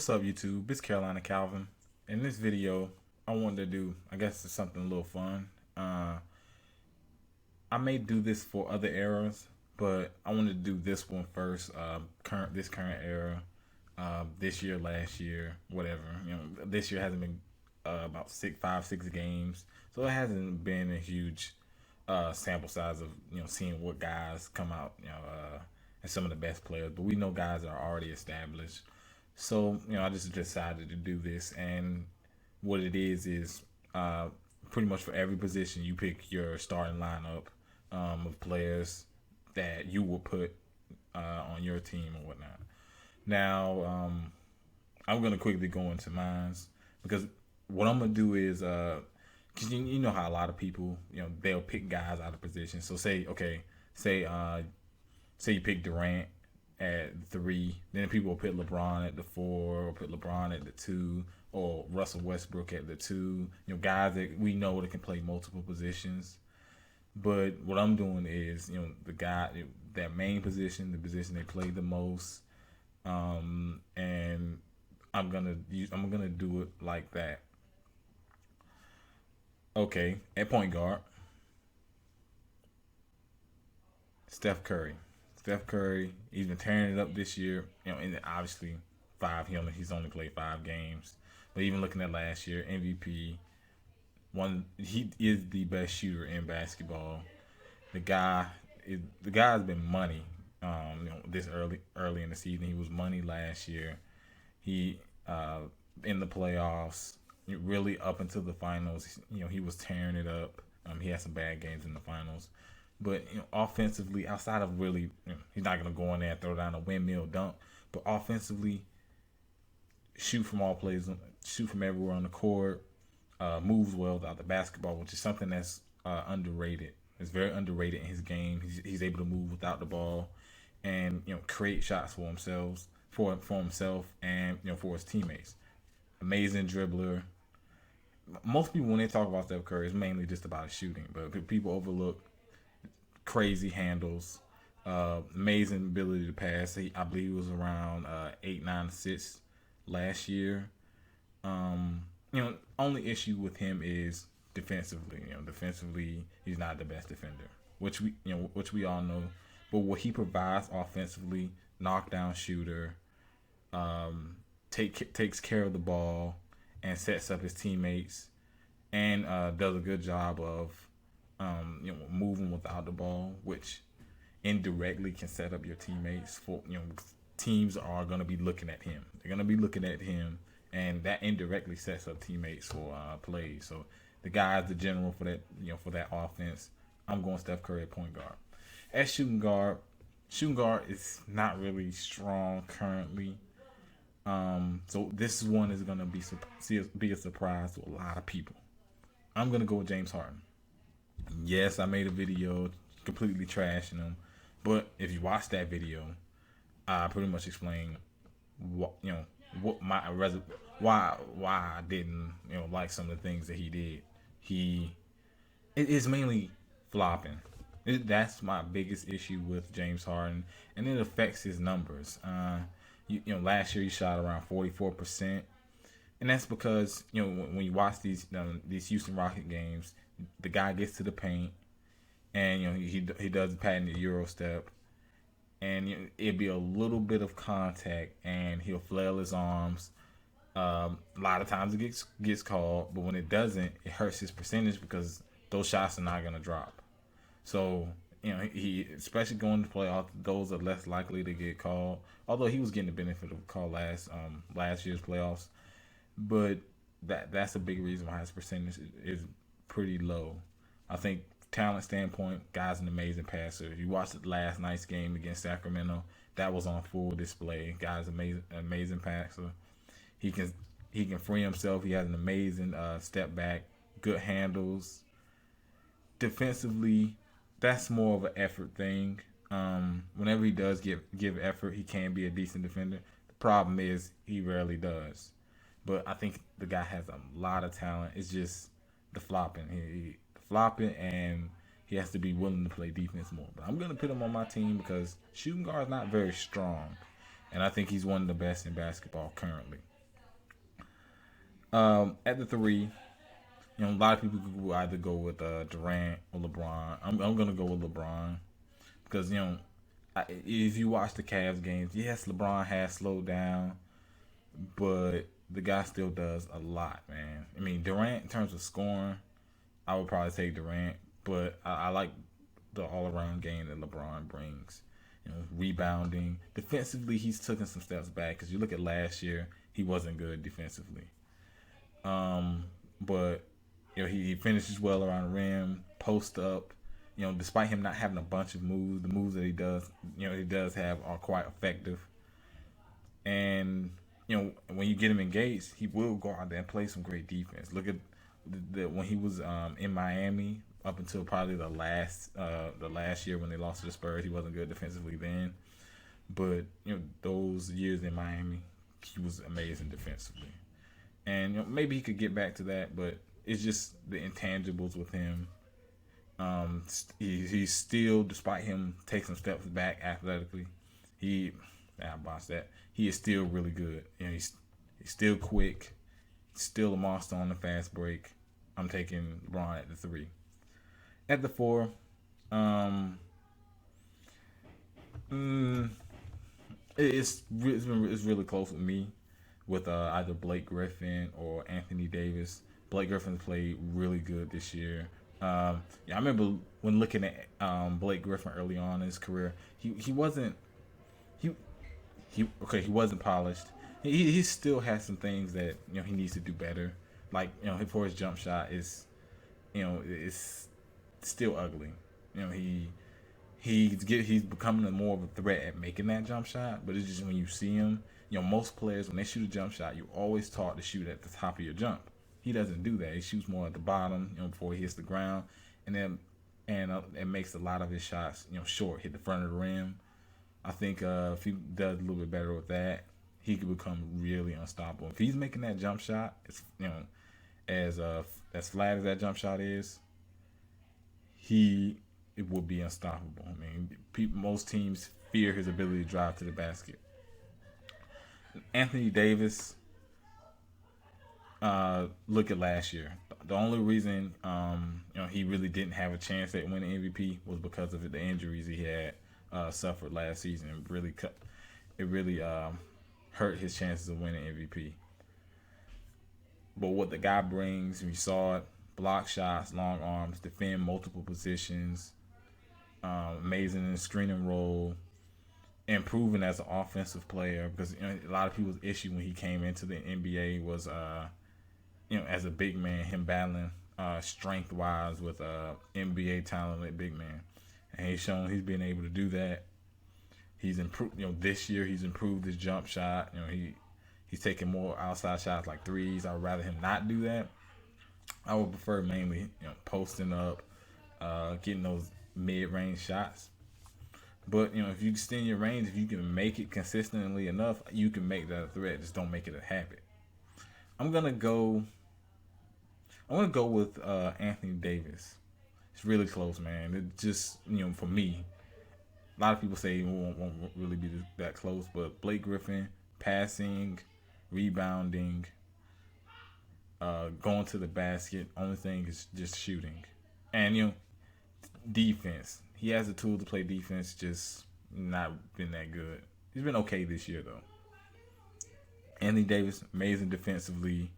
What's up, YouTube? It's Carolina Calvin. In this video, I wanted to do, I guess, it's something a little fun. I may do this for other eras, but I wanted to do this one first. Current era, this year, last year, whatever. This year hasn't been about 6 games, so it hasn't been a huge sample size of seeing what guys come out, and some of the best players. But we know guys are already established. So, I just decided to do this. And what it is pretty much for every position, you pick your starting lineup of players that you will put on your team or whatnot. Now, I'm going to quickly go into mines because what I'm going to do is, because you know how a lot of people, they'll pick guys out of position. So say you pick Durant at 3, then people will put LeBron at the 4, or put LeBron at the 2, or Russell Westbrook at the 2. Guys that we know that can play multiple positions. But what I'm doing is, the guy, that main position, the position they play the most, and I'm gonna do it like that. Okay, at point guard, Steph Curry. Steph Curry, he's been tearing it up this year. And obviously he's only played 5 games. But even looking at last year, MVP, he is the best shooter in basketball. The guy has been money. This early in the season, he was money last year. He in the playoffs, really up until the finals, he was tearing it up. He had some bad games in the finals. But offensively, outside of really, he's not gonna go in there and throw down a windmill dunk. But offensively, shoot from all places, shoot from everywhere on the court, moves well without the basketball, which is something that's underrated. It's very underrated in his game. He's able to move without the ball, and create shots for himself, and for his teammates. Amazing dribbler. Most people, when they talk about Steph Curry, it's mainly just about his shooting, but people overlook crazy handles, amazing ability to pass. I believe he was around 8, 9 assists last year. Only issue with him is defensively. Defensively, he's not the best defender, which we all know. But what he provides offensively, knockdown shooter, takes care of the ball and sets up his teammates, and does a good job of moving without the ball, which indirectly can set up your teammates for, teams are going to be looking at him. They're going to be looking at him, and that indirectly sets up teammates for plays. So the guy's the general for that, for that offense. I'm going Steph Curry at point guard. At shooting guard is not really strong currently. So this one is going to be a surprise to a lot of people. I'm going to go with James Harden. Yes, I made a video completely trashing him, but if you watch that video, I pretty much explained why I didn't like some of the things that he did. It is mainly flopping. That's my biggest issue with James Harden, and it affects his numbers. Last year he shot around 44%, and that's because when you watch these Houston Rocket games, the guy gets to the paint, and he does the patented Euro step, and it'd be a little bit of contact, and he'll flail his arms. A lot of times it gets called, but when it doesn't, it hurts his percentage because those shots are not gonna drop. So he, especially going to playoffs, those are less likely to get called. Although he was getting the benefit of a call last year's playoffs, but that's a big reason why his percentage is pretty low. I think talent standpoint, guy's an amazing passer. If you watched last night's game against Sacramento, that was on full display. Guy's amazing passer. He can free himself. He has an amazing step back, good handles. Defensively, that's more of an effort thing. Whenever he does give effort, he can be a decent defender. The problem is he rarely does. But I think the guy has a lot of talent. It's just the flopping. The flopping, and he has to be willing to play defense more. But I'm gonna put him on my team because shooting guard is not very strong, and I think he's one of the best in basketball currently. At the three, a lot of people could either go with Durant or LeBron. I'm gonna go with LeBron because if you watch the Cavs games, yes, LeBron has slowed down, but the guy still does a lot, man. I mean, Durant in terms of scoring, I would probably take Durant, but I like the all around game that LeBron brings. Rebounding, defensively, he's taken some steps back because you look at last year, he wasn't good defensively. Um, but he finishes well around the rim, post up. Despite him not having a bunch of moves, the moves that he does have are quite effective. And when you get him engaged, he will go out there and play some great defense. Look at when he was in Miami up until probably the last year when they lost to the Spurs. He wasn't good defensively then, but those years in Miami, he was amazing defensively. And maybe he could get back to that, but it's just the intangibles with him. He's still, despite him taking some steps back athletically, he I botched that. He is still really good. He's still quick, still a monster on the fast break. I'm taking LeBron at the three. At the four, um, mm, it's really close with me with either Blake Griffin or Anthony Davis. Blake Griffin played really good this year. I remember when looking at Blake Griffin early on in his career, he wasn't he he wasn't polished. He still has some things that he needs to do better. Like for his jump shot is it's still ugly. He's becoming more of a threat at making that jump shot. But it's just when you see him, most players when they shoot a jump shot, you always taught to shoot at the top of your jump. He doesn't do that. He shoots more at the bottom, before he hits the ground, and then it makes a lot of his shots, short, hit the front of the rim. I think if he does a little bit better with that, he could become really unstoppable. If he's making that jump shot, it's as flat as that jump shot is, he it would be unstoppable. I mean, most teams fear his ability to drive to the basket. Anthony Davis, look at last year. The only reason he really didn't have a chance at winning MVP was because of the injuries he had suffered last season. It really hurt his chances of winning MVP. But what the guy brings, we saw it: block shots, long arms, defend multiple positions, amazing in the screening role, improving as an offensive player. Because a lot of people's issue when he came into the NBA was, as a big man, him battling strength wise with NBA talented big man, and he's shown he's been able to do that. He's improved. This year he's improved his jump shot. He's taking more outside shots like threes. I would rather him not do that. I would prefer mainly posting up, getting those mid range shots. But if you extend your range, if you can make it consistently enough, you can make that a threat. Just don't make it a habit. I'm gonna go. I'm gonna go with Anthony Davis. It's really close, man. It just for me, a lot of people say it won't really be that close, but Blake Griffin passing, rebounding, going to the basket. Only thing is just shooting, and defense. He has the tool to play defense, just not been that good. He's been okay this year though. Anthony Davis, amazing defensively.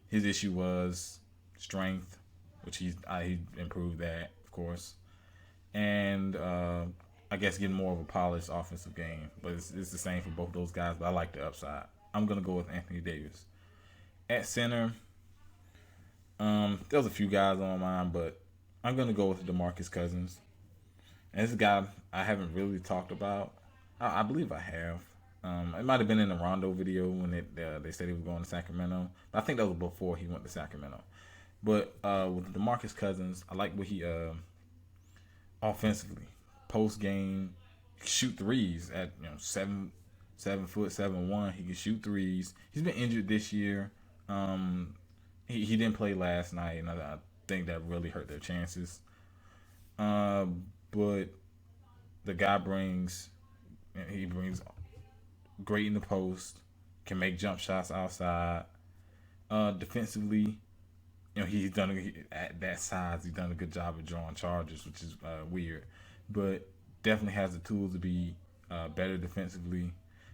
His issue was strength, which he improved that, of course, and I guess getting more of a polished offensive game. But it's the same for both those guys. But I like the upside. I'm gonna go with Anthony Davis at center. There's a few guys on my mind, but I'm gonna go with DeMarcus Cousins. And this is a guy I haven't really talked about. I believe I have. It might have been in the Rondo video when they said he was going to Sacramento. But I think that was before he went to Sacramento. But with DeMarcus Cousins, I like what he offensively, post game, shoot threes at 7 foot 7'1". He can shoot threes. He's been injured this year. He didn't play last night, and I think that really hurt their chances. But the guy brings great in the post, can make jump shots outside. Defensively, he's at that size. He's done a good job of drawing charges, which is weird, but definitely has the tools to be better defensively.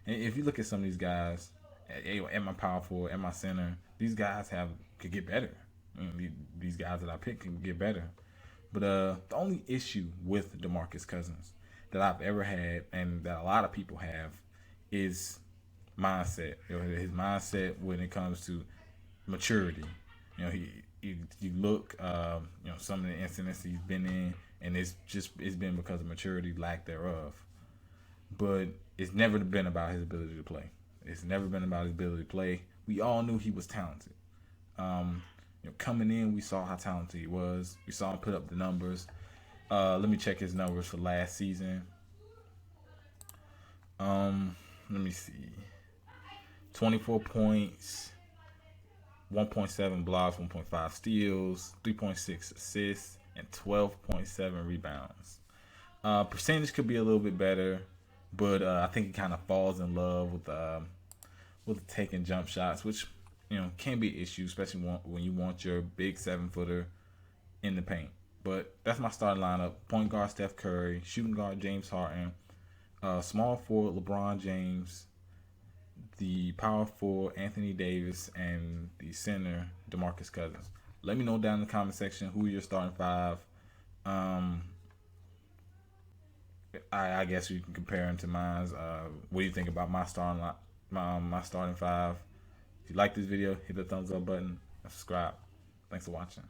And if you look at some of these guys, at my power forward, at my center, these guys could get better. These guys that I picked can get better. But the only issue with DeMarcus Cousins that I've ever had, and that a lot of people have, is mindset. His mindset when it comes to maturity. You look, some of the incidents he's been in, and it's been because of maturity, lack thereof. But it's never been about his ability to play. It's never been about his ability to play. We all knew he was talented. Coming in, we saw how talented he was. We saw him put up the numbers. Let me check his numbers for last season. Let me see. 24 points, 1.7 blocks, 1.5 steals, 3.6 assists, and 12.7 rebounds. Percentage could be a little bit better, but I think he kind of falls in love with taking jump shots, which can be an issue, especially when you want your big 7-footer in the paint. But that's my starting lineup: point guard Steph Curry, shooting guard James Harden, small forward LeBron James, the power forward Anthony Davis, and the center DeMarcus Cousins. Let me know down in the comment section who your starting five. I guess you can compare them to mine. What do you think about my starting five? If you like this video, hit the thumbs up button and subscribe. Thanks for watching.